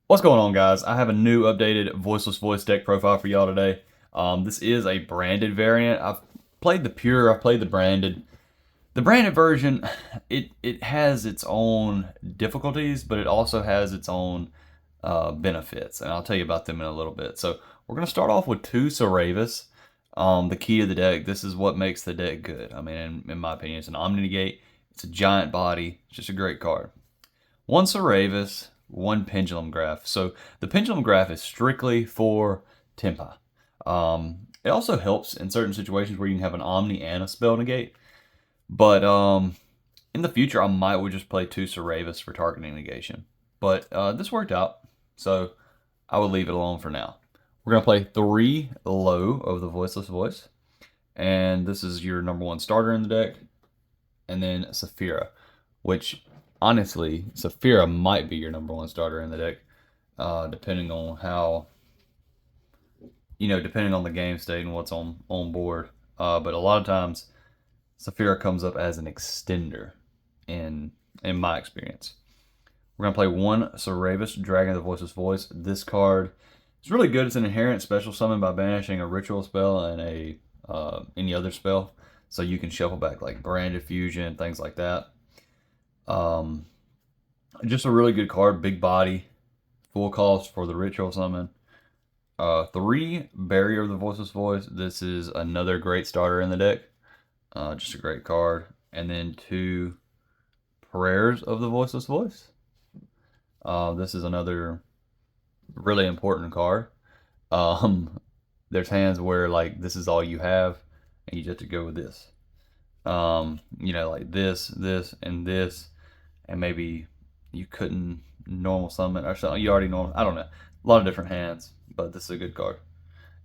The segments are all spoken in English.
What's going on, guys? I have a new updated Voiceless voice deck profile for y'all today. This is a branded variant. I've played the pure, I've played the branded. The branded version, it has its own difficulties, but it also has its own benefits, and I'll tell you about them in a little bit. So we're gonna start off with two Saravas. The key to the deck. This is what makes the deck good. I mean, in my opinion, it's an Omni Negate. It's a giant body. It's just a great card. One Saravis, one Pendulum Graph. So the Pendulum Graph is strictly for Tempa. It also helps in certain situations where you can have an Omni and a Spell Negate. But in the future, I might would just play two Saravis for targeting negation. But this worked out, so I would leave it alone for now. We're going to play 3 low of the Voiceless Voice. And this is your number 1 starter in the deck. And then Saphira, which honestly, Saphira might be your number 1 starter in the deck, depending on how, depending on the game state and what's on board. But a lot of times, Saphira comes up as an extender in my experience. We're gonna play one Saravis, Dragon of the Voiceless Voice. This card is really good. It's an inherent special summon by banishing a ritual spell and a any other spell, so you can shuffle back like Branded Fusion, things like that. Just a really good card, big body, full cost for the ritual summon. 3 Barrier of the Voiceless Voice. This is another great starter in the deck. Just a great card. And then 2 Prayers of the Voiceless Voice. This is another really important card. There's hands where like this is all you have, and you just have to go with this. Like this, and this, and maybe you couldn't normal summon or something. You already normal. I don't know. A lot of different hands, but this is a good card.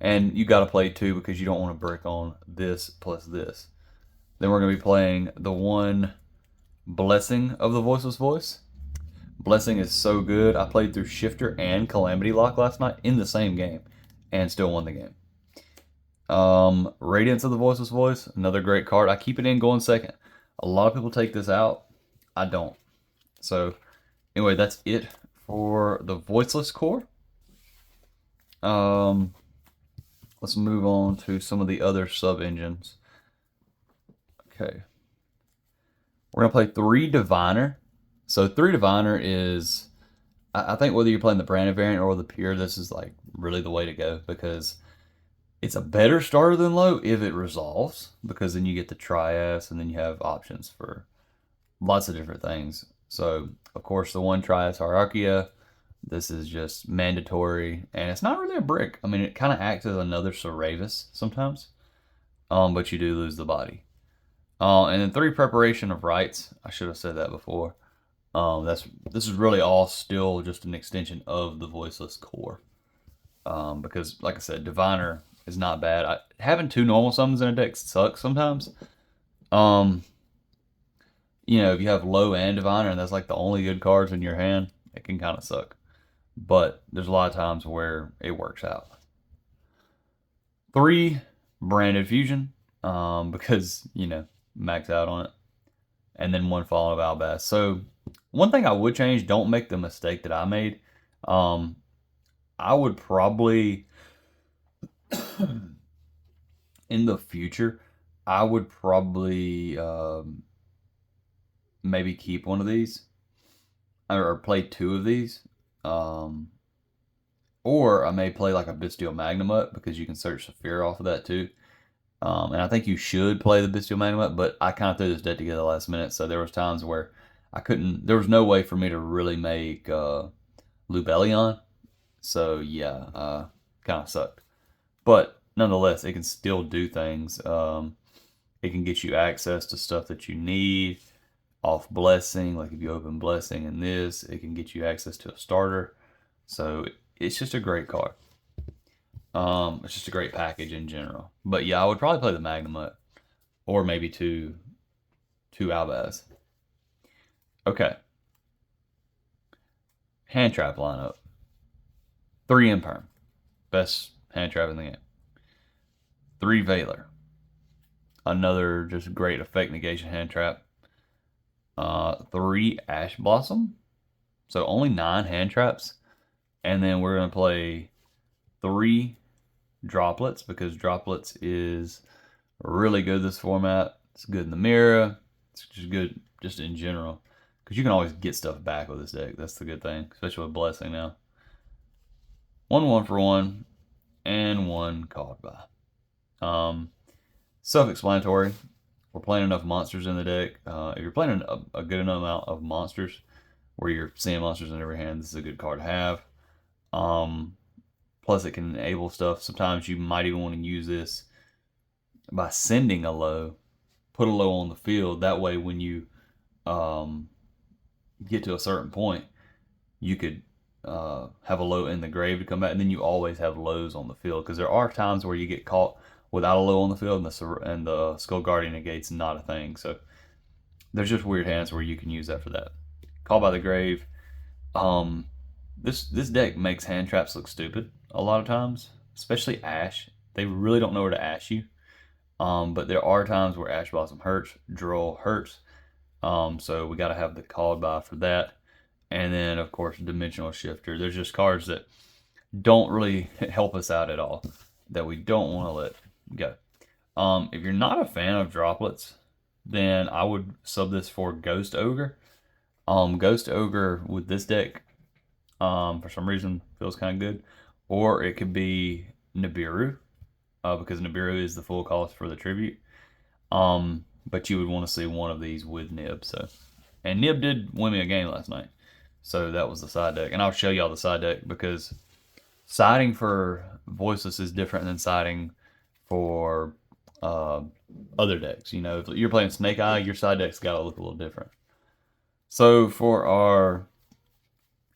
And you got to play 2 because you don't want to break on this plus this. Then we're going to be playing the one Blessing of the Voiceless Voice. Blessing is so good. I played through Shifter and Calamity Lock last night in the same game and still won the game. Radiance of the Voiceless Voice, another great card. I keep it in going second. A lot of people take this out. I don't. So, anyway, that's it for the Voiceless core. Let's move on to some of the other sub-engines. Okay. We're going to play 3 Diviner. So 3 Diviner is, I think whether you're playing the branded variant or the pure, this is like really the way to go because it's a better starter than low if it resolves, because then you get the Trias and then you have options for lots of different things. So, of course, the one Trias Hierarchia, this is just mandatory, and it's not really a brick. I mean, it kind of acts as another Saravis sometimes, but you do lose the body. And then 3 Preparation of Rites. I should have said that before. This is really all still just an extension of the Voiceless core. Because, like I said, Diviner is not bad. Having 2 normal summons in a deck sucks sometimes. If you have low and Diviner and that's like the only good cards in your hand, it can kind of suck. But there's a lot of times where it works out. 3 Branded Fusion, because, max out on it. And then 1 Fallen of Albaz. So, one thing I would change, don't make the mistake that I made. I would probably, in the future, I would probably maybe keep one of these. Or play 2 of these. Or I may play like a Bestial Magnamut, because you can search Saphira off of that too. And I think you should play the Bestial Magnamut, but I kind of threw this deck together last minute, so there was times where I couldn't. There was no way for me to really make Lubellion, so yeah, kind of sucked. But nonetheless, it can still do things. It can get you access to stuff that you need off Blessing. Like if you open Blessing in this, it can get you access to a starter. So it's just a great card. It's just a great package in general. But yeah, I would probably play the Magnamut, or maybe two Albaz. Okay. Hand trap lineup. 3 Imperm. Best hand trap in the game. 3 Veiler. Another just great effect negation hand trap. 3 Ash Blossom. So only 9 hand traps. And then we're going to play 3 droplets because droplets is really good this format. It's good in the mirror. It's just good just in general. Because you can always get stuff back with this deck. That's the good thing, especially with Blessing now. 1 for 1 and 1 called by. Self-explanatory. We're playing enough monsters in the deck. If you're playing a good enough amount of monsters where you're seeing monsters in every hand, this is a good card to have. Plus, it can enable stuff. Sometimes you might even want to use this by sending a low. Put a low on the field. That way, when you get to a certain point, you could have a low in the grave to come back, and then you always have lows on the field. Because there are times where you get caught without a low on the field, and the Skull Guardian negate's not a thing. So there's just weird hands where you can use that for that. Call by the grave. This deck makes hand traps look stupid a lot of times, especially Ash. They really don't know where to Ash you. But there are times where Ash Blossom hurts, Droll hurts. So we got to have the called by for that. And then, of course, Dimensional Shifter. There's just cards that don't really help us out at all that we don't want to let go. If you're not a fan of droplets, then I would sub this for Ghost Ogre. Ghost Ogre with this deck, for some reason, feels kind of good. Or it could be Nibiru, because Nibiru is the full cost for the tribute. But you would want to see one of these with Nib. And Nib did win me a game last night. So that was the side deck. And I'll show y'all the side deck because siding for Voiceless is different than siding for other decks. You know, if you're playing Snake Eye, your side deck's got to look a little different. So for our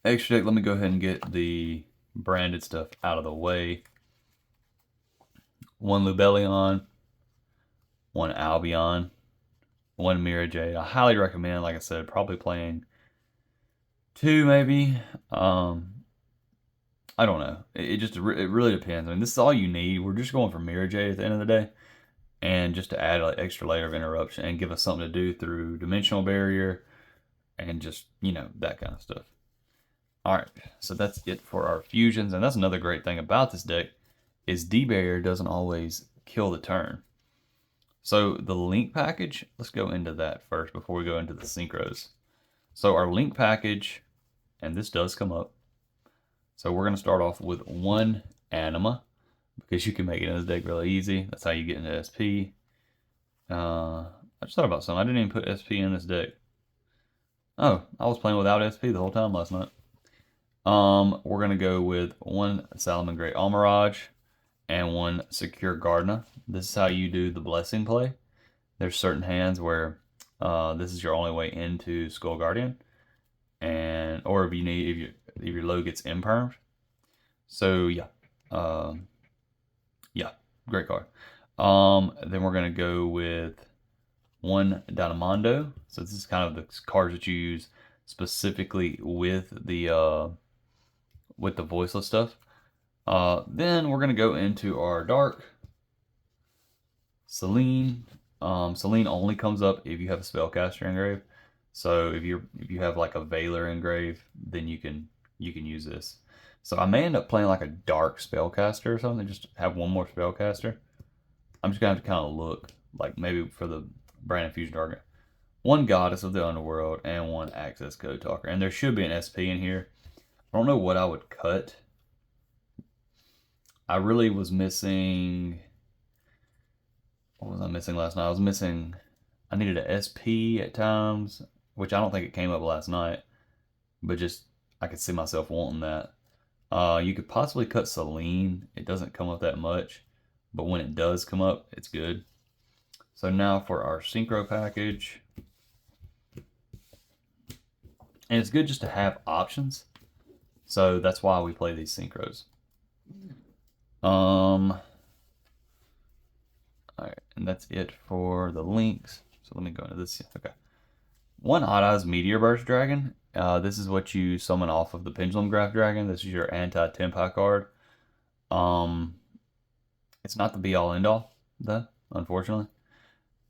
extra deck, let me go ahead and get the branded stuff out of the way. 1 Lubellion, 1 Albion, 1 Mirajade. I highly recommend, like I said, probably playing 2 maybe. I don't know. It really depends. I mean, this is all you need. We're just going for Mirajade at the end of the day. And just to add an extra layer of interruption and give us something to do through Dimensional Barrier and just, you know, that kind of stuff. Alright, so that's it for our fusions. And that's another great thing about this deck is D-Barrier doesn't always kill the turn. So the link package, let's go into that first before we go into the synchros. So our link package, and this does come up. So we're going to start off with 1 Anima, because you can make it in this deck really easy. That's how you get into SP. I just thought about something. I didn't even put SP in this deck. Oh, I was playing without SP the whole time last night. We're going to go with 1 Salamangreat Almirage and 1 Secure Gardna. This is how you do the Blessing play. There's certain hands where this is your only way into Skull Guardian, or if your low gets impermed. So yeah, great card. Then we're gonna go with 1 Dynamondo. So this is kind of the cards that you use specifically with the Voiceless stuff. Then we're gonna go into our dark. Selene. Selene only comes up if you have a spellcaster engrave. So if you have like a Veiler engrave, then you can use this. So I may end up playing like a dark spellcaster or something, just have 1 more spellcaster. I'm just gonna have to kind of look, like maybe for the Branded Fusion target. 1 Goddess of the Underworld and 1 Access Code Talker. And there should be an SP in here. I don't know what I would cut. I really was missing. What was I missing last night? I needed a SP at times, which I don't think it came up last night, but just I could see myself wanting that. You could possibly cut Selene. It doesn't come up that much, but when it does come up, it's good. So now for our Synchro package. And it's good just to have options. So that's why we play these Synchros. Alright, and that's it for the links. So let me go into this. Okay. 1 Odd Eyes Meteor Burst Dragon. This is what you summon off of the Pendulum Graph Dragon. This is your anti-Tempai card. It's not the be-all end-all, though, unfortunately.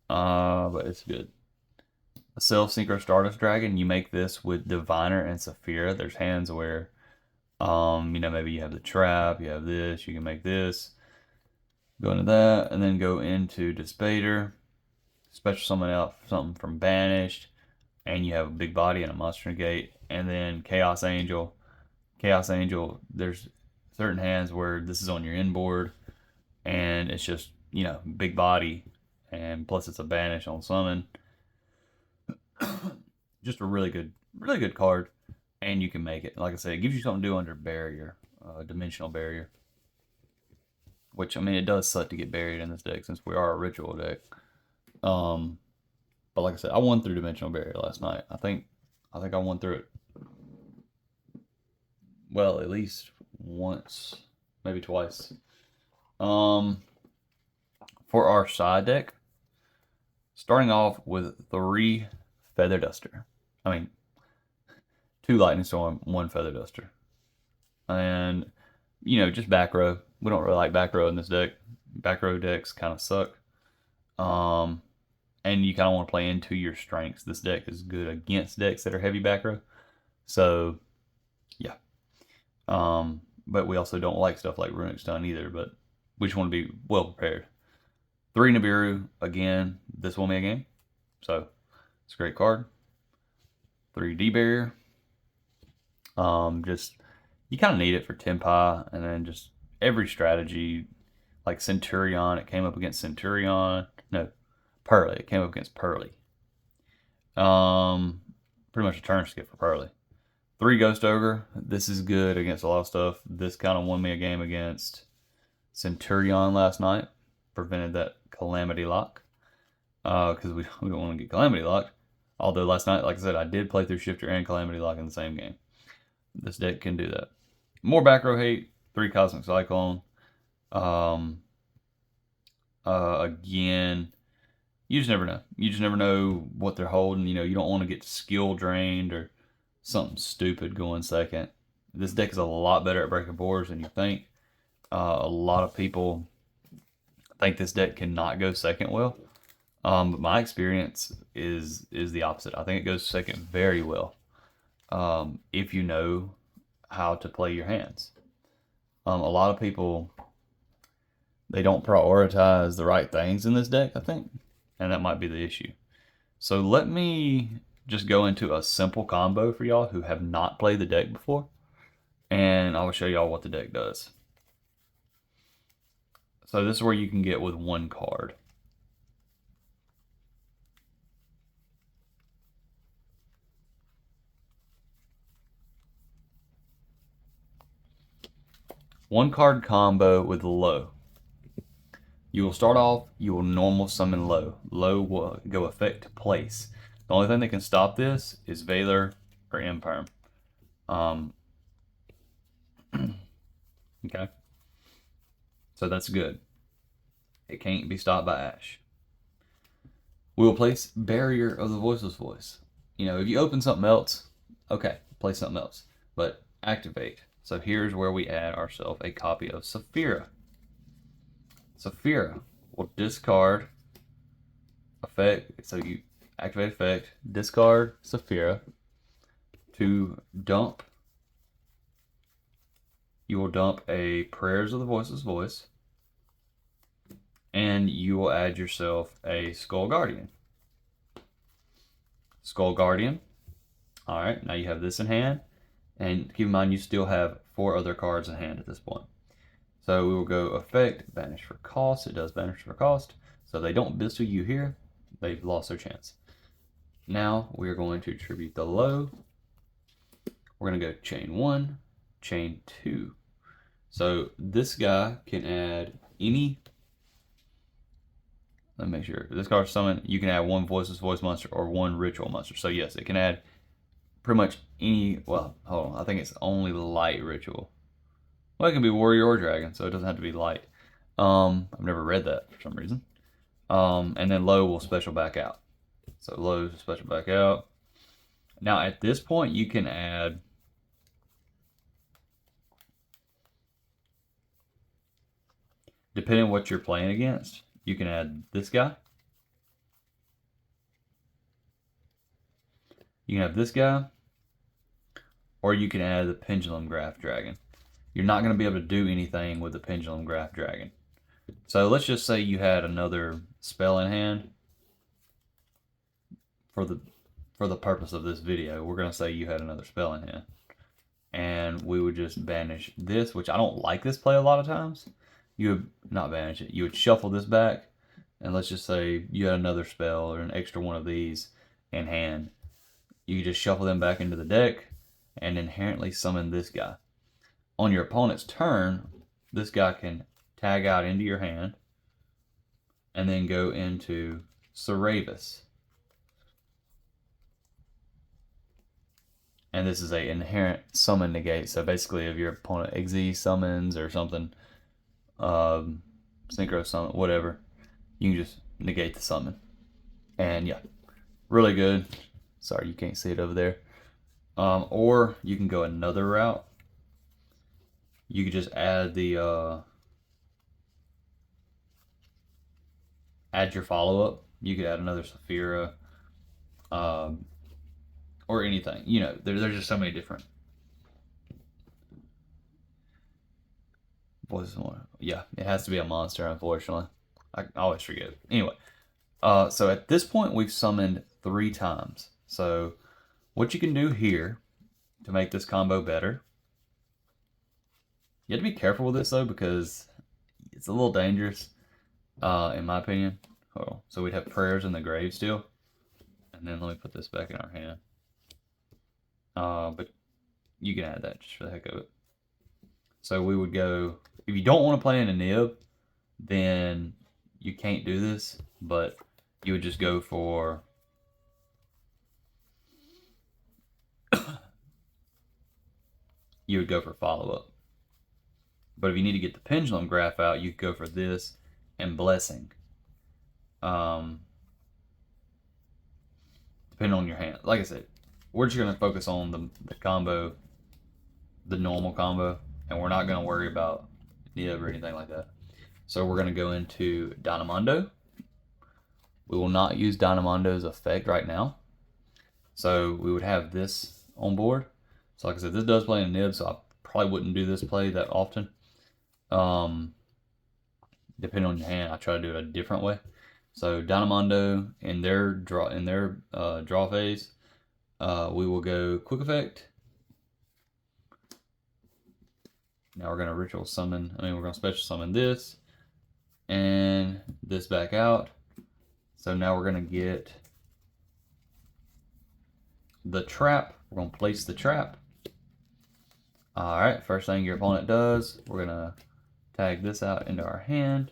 But it's good. A Self Synchro Stardust Dragon. You make this with Diviner and Saphira. There's hands where You know, maybe you have the trap, you have this, you can make this. Go into that, and then go into Dispater. Special summon out something from Banished, and you have a big body and a monster negate, and then Chaos Angel. Chaos Angel, there's certain hands where this is on your inboard, and it's just, you know, big body, and plus it's a banish on summon. Just a really good card, and you can make it. Like I said, it gives you something to do under barrier, dimensional barrier. Which, I mean, it does suck to get buried in this deck since we are a ritual deck. But like I said, I won through dimensional barrier last night. I think I won through it. Well, at least once, maybe twice. For our side deck, starting off with 3 Feather Duster. I mean, 2 Lightning Storm, 1 Feather Duster. And, you know, just back row. We don't really like back row in this deck. Back row decks kind of suck. And you kind of want to play into your strengths. This deck is good against decks that are heavy back row. So, yeah. But we also don't like stuff like Runic Stun either, but we just want to be well prepared. 3 Nibiru, again, this will be a game. So, it's a great card. 3 D-Barrier. Just, you kind of need it for Tempai, and then just every strategy, like Centurion, it came up against Centurion. No, Pearly, it came up against Pearly. Pretty much a turn skip for Pearly. 3 Ghost Ogre, this is good against a lot of stuff. This kind of won me a game against Centurion last night. Prevented that Calamity Lock. Because we don't want to get Calamity Locked. Although last night, like I said, I did play through Shifter and Calamity Lock in the same game. This deck can do that. More back row hate. 3 Cosmic Cyclone. Again, you just never know. You just never know what they're holding. You know, you don't want to get skill drained or something stupid going second. This deck is a lot better at breaking boards than you think. A lot of people think this deck cannot go second well. But my experience is the opposite. I think it goes second very well. If you know how to play your hands. A lot of people, they don't prioritize the right things in this deck, I think. And that might be the issue. So let me just go into a simple combo for y'all who have not played the deck before. And I will show y'all what the deck does. So this is where you can get with 1 card. One card combo with Low. You will start off, you will normal summon Low. Low will go effect to place. The only thing that can stop this is Valor or Imperm. Okay. So that's good. It can't be stopped by Ash. We will place Barrier of the Voiceless Voice. You know, if you open something else, okay, play something else. But activate. So here's where we add ourselves a copy of Saphira. Saphira will discard effect. So you activate effect, discard Saphira to dump. You will dump a Prayers of the Voiceless Voice. And you will add yourself a Skull Guardian. Skull Guardian. Alright, now you have this in hand. And keep in mind, you still have 4 other cards in hand at this point. So we will go effect, banish for cost. It does banish for cost. So they don't Bissell you here. They've lost their chance. Now we are going to tribute the Low. We're going to go chain 1, chain 2. So this guy can add any. Let me make sure. This card summon, you can add 1 Voiceless Voice monster or 1 Ritual monster. So yes, it can add pretty much any, well, hold on, I think it's only light Ritual. Well, it can be Warrior or Dragon, so it doesn't have to be light. I've never read that for some reason. And then Low will special back out. So Low is special back out. Now at this point, you can add depending on what you're playing against, you can add this guy. You can have this guy, or you can add the Pendulum Graph Dragon. You're not going to be able to do anything with the Pendulum Graph Dragon. So let's just say you had another spell in hand. For the purpose of this video, we're going to say you had another spell in hand. And we would just banish this, which I don't like this play a lot of times. You would not banish it. You would shuffle this back, and let's just say you had another spell or an extra one of these in hand. You just shuffle them back into the deck and inherently summon this guy. On your opponent's turn, this guy can tag out into your hand and then go into Synchro. And this is a inherent summon negate. So basically, if your opponent XZ summons or something, Synchro summon, whatever, you can just negate the summon. And yeah, really good. Sorry, you can't see it over there. Or you can go another route. You could just add the add your follow-up. You could add another Saphira, or anything. You know, there's just so many different. Yeah, it has to be a monster, unfortunately. I always forget. Anyway, so at this point, we've summoned 3 times. So what you can do here to make this combo better, you have to be careful with this, though, because it's a little dangerous, in my opinion. Oh, so we'd have prayers in the grave still. And then let me put this back in our hand. But you can add that just for the heck of it. So we would go, if you don't want to play in a nib, then you can't do this, but you would just go for follow-up. But if you need to get the Pendulum Graph out, you could go for this and Blessing. Depending on your hand. Like I said, we're just going to focus on the combo, the normal combo, and we're not going to worry about nib or anything like that. So we're going to go into Dynamondo. We will not use Dynamondo's effect right now. So we would have this on board. So like I said, this does play in a nib, so I probably wouldn't do this play that often. Depending on your hand, I try to do it a different way. So Dynamondo in their draw phase, we will go quick effect. Now we're gonna ritual summon. We're gonna special summon this and this back out. So now we're gonna get the trap. We're gonna place the trap. All right. First thing your opponent does, we're gonna tag this out into our hand.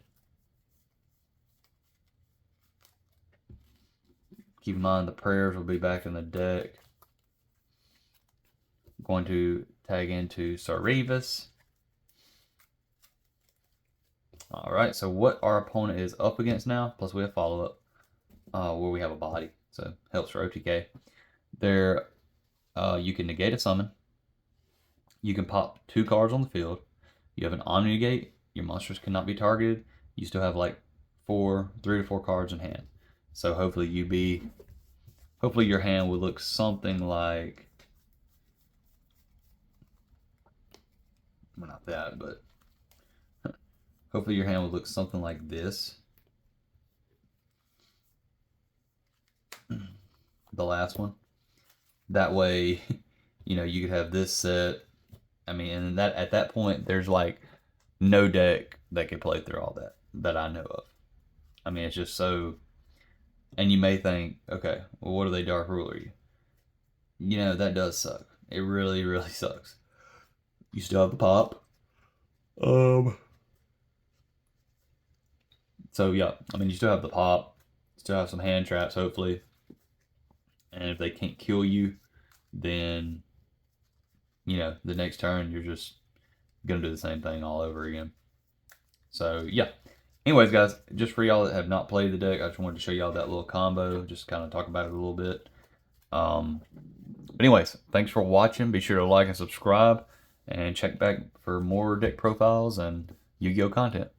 Keep in mind the prayers will be back in the deck. I'm going to tag into Synchro. Alright, so what our opponent is up against now, plus we have follow-up, where we have a body, so helps for OTK. There, you can negate a summon. You can pop 2 cards on the field. You have an Omni Negate. Your monsters cannot be targeted. You still have like 3 to 4 cards in hand. So hopefully your hand would look something like, well, not that, but hopefully your hand would look something like this. The last one. That way, you know, you could have this set. And that at that point, there's like no deck that can play through all that I know of. It's just so. And you may think, okay, well, what do they Dark Ruler you? You know, that does suck. It really, really sucks. You still have the pop. So yeah, you still have the pop. Still have some hand traps, hopefully. And if they can't kill you, then, you know, the next turn you're just gonna do the same thing all over again. So yeah. Anyways, guys, just for y'all that have not played the deck, I just wanted to show y'all that little combo, just kind of talk about it a little bit. But anyways, thanks for watching. Be sure to like and subscribe, and check back for more deck profiles and Yu-Gi-Oh content.